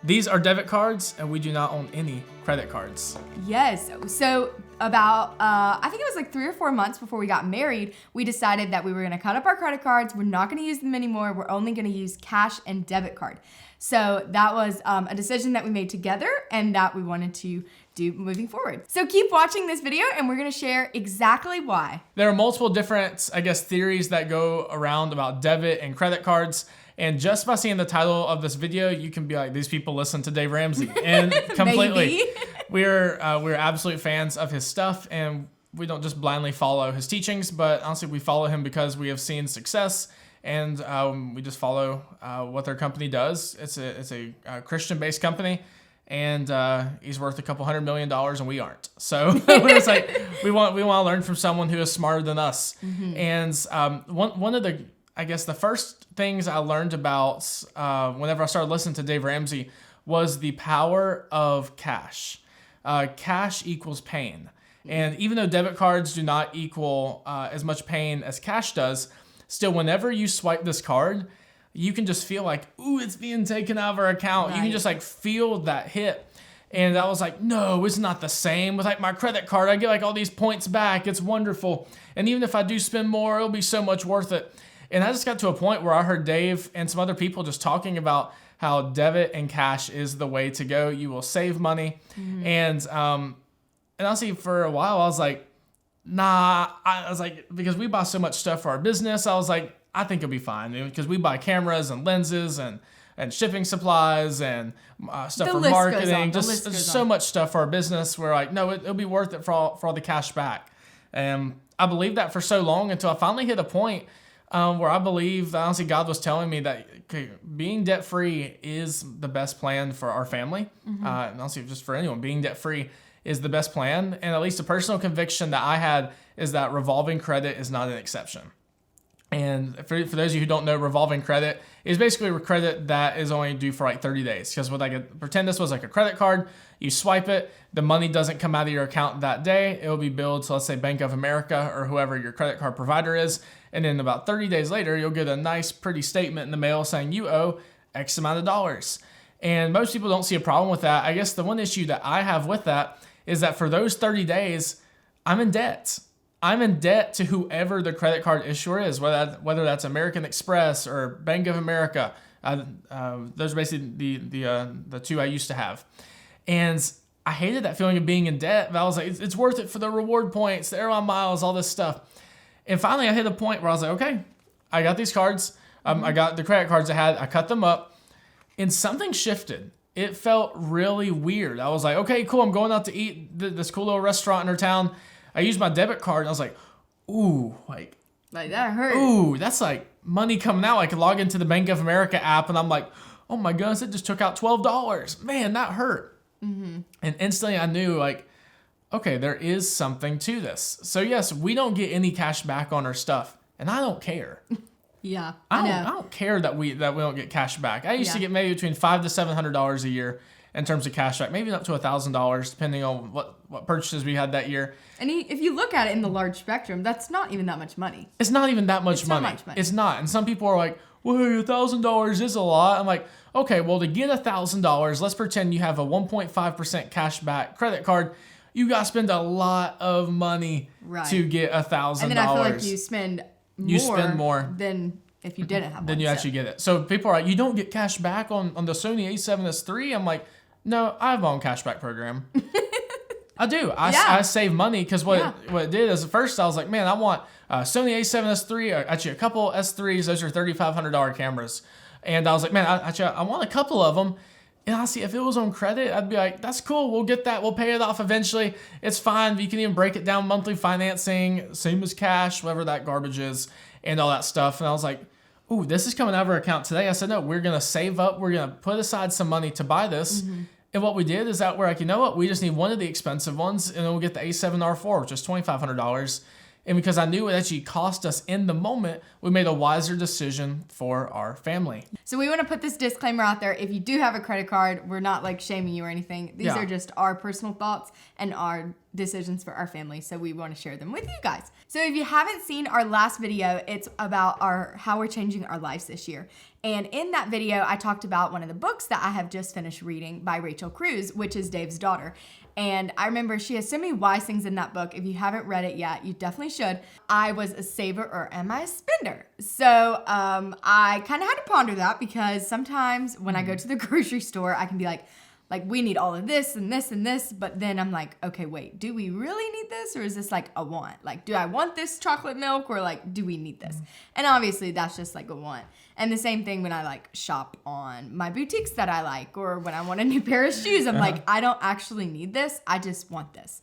These are debit cards, and we do not own any credit cards. Yes. So about, I think it was like 3 or 4 months before we got married, we decided that we were going to cut up our credit cards. We're not going to use them anymore. We're only going to use cash and debit card. So that was a decision that we made together and that we wanted to do moving forward. So keep watching this video and we're going to share exactly why. There are multiple different, theories that go around about debit and credit cards. And just by seeing the title of this video, you can be like, these people listen to Dave Ramsey. And completely, we're absolute fans of his stuff, and we don't just blindly follow his teachings, but honestly, we follow him because we have seen success, and we just follow what their company does. It's a Christian-based company, and he's worth $200 million, and we aren't. So it's like we want to learn from someone who is smarter than us. Mm-hmm. And one of the the first things I learned about whenever I started listening to Dave Ramsey was the power of cash. Cash equals pain. And even though debit cards do not equal as much pain as cash does, still whenever you swipe this card, you can just feel like, ooh, it's being taken out of our account. Right. You can just feel that hit. And I was like, no, it's not the same. With my credit card, I get all these points back. It's wonderful. And even if I do spend more, it'll be so much worth it. And I just got to a point where I heard Dave and some other people just talking about how debit and cash is the way to go. You will save money. Mm-hmm. And honestly, for a while, I was like, nah. I was like, because we buy so much stuff for our business, I was like, I think it'll be fine. Because we buy cameras and lenses and shipping supplies and stuff for marketing. Just so much stuff for our business. We're like, no, it'll be worth it for all the cash back. And I believed that for so long until I finally hit a point where I believe, honestly, God was telling me that being debt-free is the best plan for our family. Mm-hmm. And honestly, just for anyone, being debt-free is the best plan. And at least a personal conviction that I had is that revolving credit is not an exception. And for those of you who don't know, revolving credit is basically a credit that is only due for 30 days. Because pretend this was a credit card, you swipe it, the money doesn't come out of your account that day. It will be billed to, let's say, Bank of America or whoever your credit card provider is. And then about 30 days later, you'll get a nice, pretty statement in the mail saying you owe X amount of dollars. And most people don't see a problem with that. I guess the one issue that I have with that is that for those 30 days, I'm in debt. I'm in debt to whoever the credit card issuer is, whether that's American Express or Bank of America. Those are basically the two I used to have. And I hated that feeling of being in debt, but I was like, it's worth it for the reward points, the airline miles, all this stuff. And finally, I hit a point where I was like, okay, I got these cards. I got the credit cards I had. I cut them up, and something shifted. It felt really weird. I was like, okay, cool. I'm going out to eat this cool little restaurant in our town. I used my debit card, and I was like, ooh, like that hurt. Ooh, that's money coming out. I could log into the Bank of America app, and I'm like, oh my goodness, it just took out $12. Man, that hurt. Mm-hmm. And instantly I knew, okay, there is something to this. So yes, we don't get any cash back on our stuff, and I don't care. Yeah, I don't care that we don't get cash back. I used to get maybe between $500 to $700 a year in terms of cash back, maybe up to $1,000 depending on what purchases we had that year. And if you look at it in the large spectrum, that's not even that much money. It's not even that much money. It's not. And some people are like, well, $1,000 is a lot. I'm like, okay, well, to get $1,000, let's pretend you have a 1.5% cash back credit card. You got to spend a lot of money to get $1,000. And then I feel like you spend more than if you didn't have one. Then you actually get it. So people are like, you don't get cash back on the Sony a7S III? I'm like, no, I have my own cashback program. I do. I save money because what it did is at first I was like, man, I want Sony a7S III, actually a couple S3s. Those are $3,500 cameras. And I was like, man, I want a couple of them. And honestly, if it was on credit, I'd be like, that's cool. We'll get that. We'll pay it off eventually. It's fine. You can even break it down monthly financing, same as cash, whatever that garbage is, and all that stuff. And I was like, ooh, this is coming out of our account today. I said, no, we're going to save up. We're going to put aside some money to buy this. Mm-hmm. And what we did is that we're like, you know what? We just need one of the expensive ones, and then we'll get the A7R4, which is $2,500. And because I knew it actually cost us in the moment, we made a wiser decision for our family. So we want to put this disclaimer out there. If you do have a credit card, we're not like shaming you or anything. These are just our personal thoughts and our decisions for our family. So we want to share them with you guys. So if you haven't seen our last video, it's about how we're changing our lives this year. And in that video, I talked about one of the books that I have just finished reading by Rachel Cruz, which is Dave's daughter. And I remember she has so many wise things in that book. If you haven't read it yet, you definitely should. I was a saver or am I a spender? So I kind of had to ponder that because sometimes when I go to the grocery store, I can be like, we need all of this and this and this. But then I'm like, okay, wait, do we really need this? Or is this like a want? Like, do I want this chocolate milk or like, do we need this? And obviously that's just like a want. And the same thing when I like shop on my boutiques that I like, or when I want a new pair of shoes, I'm like, I don't actually need this. I just want this.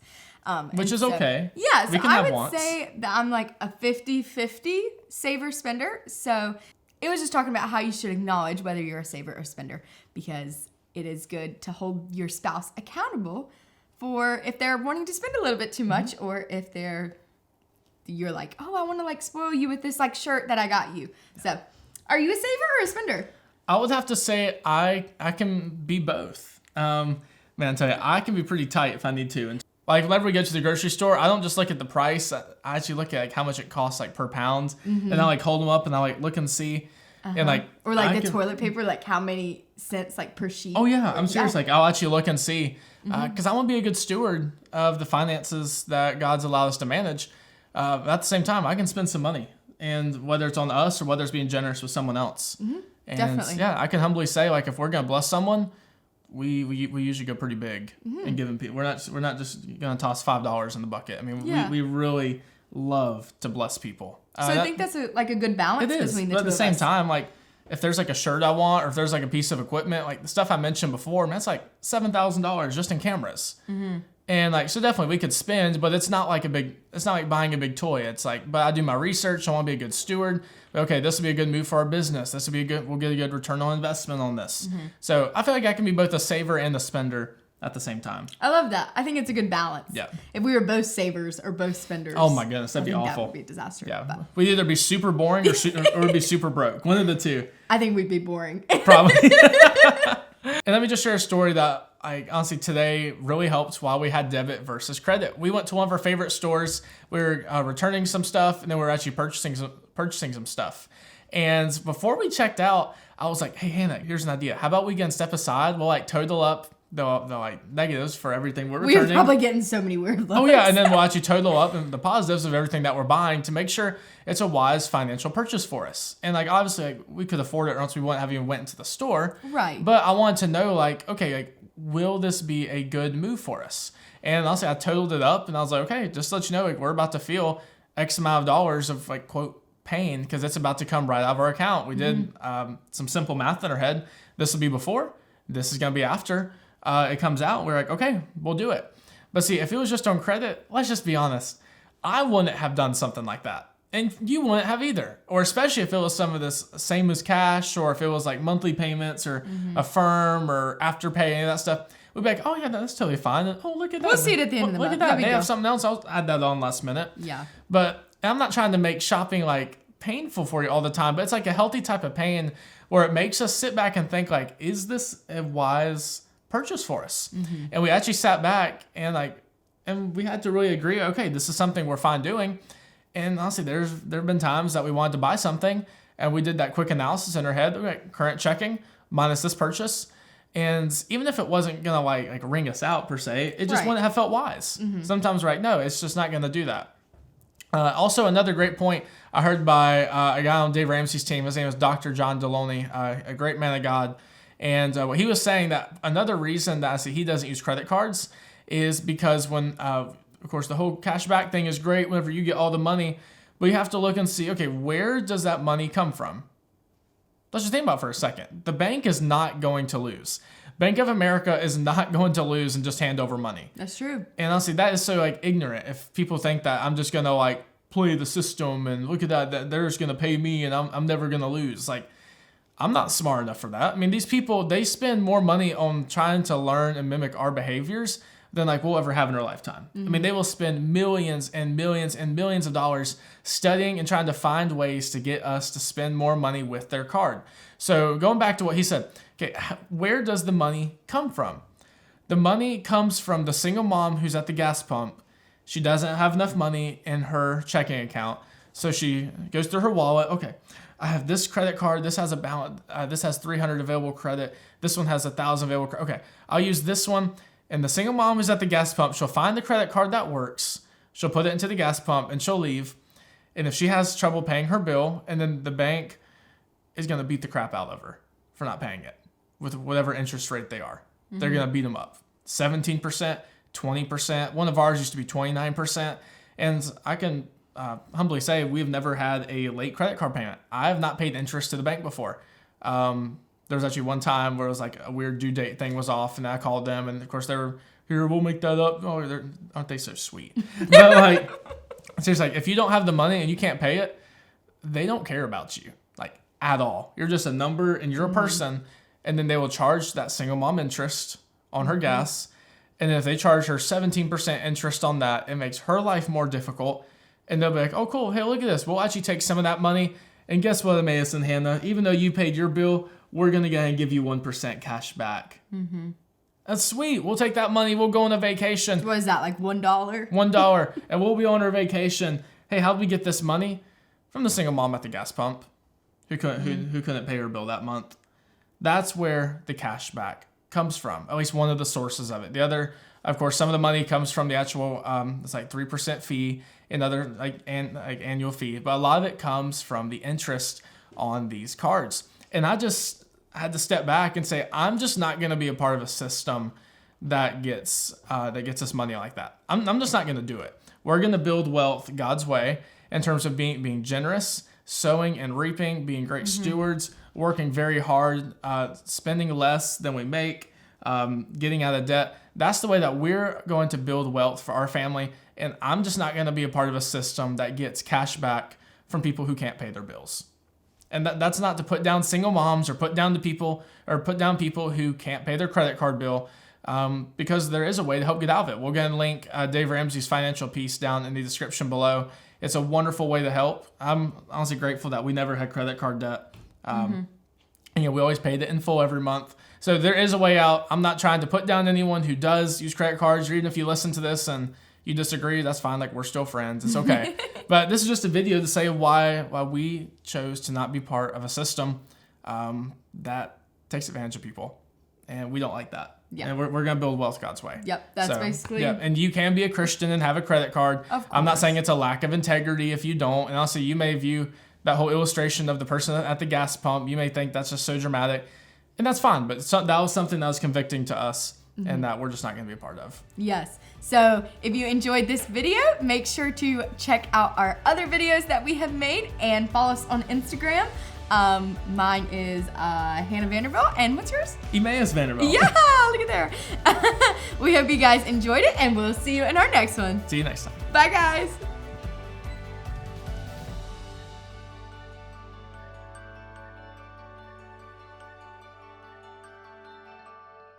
Which is okay. Yeah, so I would wants. say that I'm like a 50-50 saver spender. So it was just talking about how you should acknowledge whether you're a saver or spender, because it is good to hold your spouse accountable for if they're wanting to spend a little bit too much, or if you're like, oh, I want to like spoil you with this like shirt that I got you. So are you a saver or a spender? I would have to say I can be both. Man, I tell you, I can be pretty tight if I need to. And like whenever we go to the grocery store, I don't just look at the price. I actually look at like how much it costs like per pound, and I like hold them up and I like look and see, and like or like toilet paper, like how many cents like per sheet. Oh yeah, I'm serious. Like I'll actually look and see, because I want to be a good steward of the finances that God's allowed us to manage. But at the same time, I can spend some money, and whether it's on us or whether it's being generous with someone else. And definitely. Yeah, I can humbly say, like, if we're gonna bless someone, we usually go pretty big and give them people. We're not just gonna toss $5 in the bucket. I mean, we really love to bless people. So I think that's a good balance between the two of us. But at the same time, like, if there's like a shirt I want, or if there's like a piece of equipment, like the stuff I mentioned before, man, that's like $7,000 just in cameras. And like, so definitely we could spend, but it's not like buying a big toy. It's like, but I do my research. I want to be a good steward. Okay, this will be a good move for our business. We'll get a good return on investment on this. So I feel like I can be both a saver and a spender at the same time. I love that. I think it's a good balance. Yeah. If we were both savers or both spenders. Oh my goodness, that'd be awful. That would be a disaster. Yeah. But We'd either be super boring or we'd be super broke. One of the two. I think we'd be boring. Probably. And let me just share a story that I honestly today really helped while we had debit versus credit. We went to one of our favorite stores. We were returning some stuff, and then we were actually purchasing some stuff. And before we checked out, I was like, hey, Hannah, here's an idea. How about we can step aside? We'll like total up the like negatives for everything we're returning. We're probably getting so many weird looks. Oh yeah, and then we'll actually total up the positives of everything that we're buying to make sure it's a wise financial purchase for us. And like obviously like, we could afford it, or else we wouldn't have even went into the store. Right. But I wanted to know like, okay, like will this be a good move for us? And honestly, I totaled it up, and I was like, okay, just to let you know, like we're about to feel X amount of dollars of like quote pain, because it's about to come right out of our account. We did some simple math in our head. This will be before. This is gonna be after. It comes out, we're like, okay, we'll do it. But see, if it was just on credit, let's just be honest, I wouldn't have done something like that. And you wouldn't have either. Or especially if it was some of this same as cash, or if it was like monthly payments or Affirm or Afterpay, any of that stuff. We'd be like, oh yeah, that's totally fine. And, oh, look at that. We'll see it at the end of the month. Look at that. They have something else. I'll add that on last minute. Yeah. But I'm not trying to make shopping like painful for you all the time, but it's like a healthy type of pain where it makes us sit back and think like, is this a wise purchase for us? And we actually sat back and we had to really agree, okay, this is something we're fine doing. And honestly, there have been times that we wanted to buy something, and we did that quick analysis in our head, okay, current checking minus this purchase. And even if it wasn't gonna like ring us out per se, it just wouldn't have felt wise. Sometimes we're like, no, it's just not gonna do that. Also, another great point I heard by a guy on Dave Ramsey's team. His name is Dr. John Deloney, a great man of God. And what he was saying, that another reason that I see he doesn't use credit cards is because when, of course, the whole cashback thing is great whenever you get all the money, but you have to look and see, okay, where does that money come from? Let's just think about it for a second. The bank is not going to lose. Bank of America is not going to lose and just hand over money. That's true. And honestly, that is so like ignorant. If people think that I'm just gonna like play the system and look at that they're just gonna pay me and I'm never gonna lose. Like, I'm not smart enough for that. I mean, these people, they spend more money on trying to learn and mimic our behaviors than like we'll ever have in our lifetime. I mean, they will spend millions and millions and millions of dollars studying and trying to find ways to get us to spend more money with their card. So going back to what he said, okay, where does the money come from? The money comes from the single mom who's at the gas pump. She doesn't have enough money in her checking account. So she goes through her wallet. Okay, I have this credit card. This has a balance. This has 300 available credit. This one has 1,000 available credit. Okay, I'll use this one. And the single mom who's at the gas pump, she'll find the credit card that works. She'll put it into the gas pump and she'll leave. And if she has trouble paying her bill, and then the bank is going to beat the crap out of her for not paying it with whatever interest rate they are. They're going to beat them up. 17%, 20%. One of ours used to be 29%. And I can humbly say we've never had a late credit card payment. I have not paid interest to the bank before. There was actually one time where it was like a weird due date thing was off, and I called them, and of course they were, here, we'll make that up. Oh, aren't they so sweet? But like, seriously, like, if you don't have the money and you can't pay it, they don't care about you, like, at all. You're just a number and you're a person, and then they will charge that single mom interest on her gas. And if they charge her 17% interest on that, it makes her life more difficult. And they'll be like, oh, cool. Hey, look at this. We'll actually take some of that money. And guess what, Emmaus and Hannah? Even though you paid your bill, we're going to go ahead and give you 1% cash back. That's sweet. We'll take that money. We'll go on a vacation. What is that, like $1? $1. And we'll be on our vacation. Hey, how'd we get this money? From the single mom at the gas pump who couldn't pay her bill that month. That's where the cash back comes from, at least one of the sources of it. The other, of course, some of the money comes from the actual, it's like 3% fee and other like annual fee. But a lot of it comes from the interest on these cards. And I had to step back and say, I'm just not going to be a part of a system that gets us money like that. I'm just not going to do it. We're going to build wealth God's way in terms of being generous, sowing and reaping, being great stewards, working very hard, spending less than we make, getting out of debt. That's the way that we're going to build wealth for our family. And I'm just not going to be a part of a system that gets cash back from people who can't pay their bills. And that's not to put down single moms or put down people who can't pay their credit card bill, because there is a way to help get out of it. We'll go ahead and link Dave Ramsey's financial piece down in the description below. It's a wonderful way to help. I'm honestly grateful that we never had credit card debt. And we always paid it in full every month. So there is a way out. I'm not trying to put down anyone who does use credit cards, or even if you listen to this and you disagree, that's fine. Like, we're still friends. It's okay. But this is just a video to say why we chose to not be part of a system that takes advantage of people. And we don't like that. Yeah. And we're going to build wealth God's way. Yep. That's basically. Yeah. And you can be a Christian and have a credit card. Of course. I'm not saying it's a lack of integrity if you don't. And also, you may view that whole illustration of the person at the gas pump, you may think that's just so dramatic. And that's fine. But that was something that was convicting to us. And that we're just not going to be a part of. Yes. So if you enjoyed this video, make sure to check out our other videos that we have made and follow us on Instagram. Mine is Hannah Vanderbilt, and what's yours? Emmaus Vanderbilt. Yeah, look at there. We hope you guys enjoyed it, and we'll see you in our next one. See you next time. Bye, guys.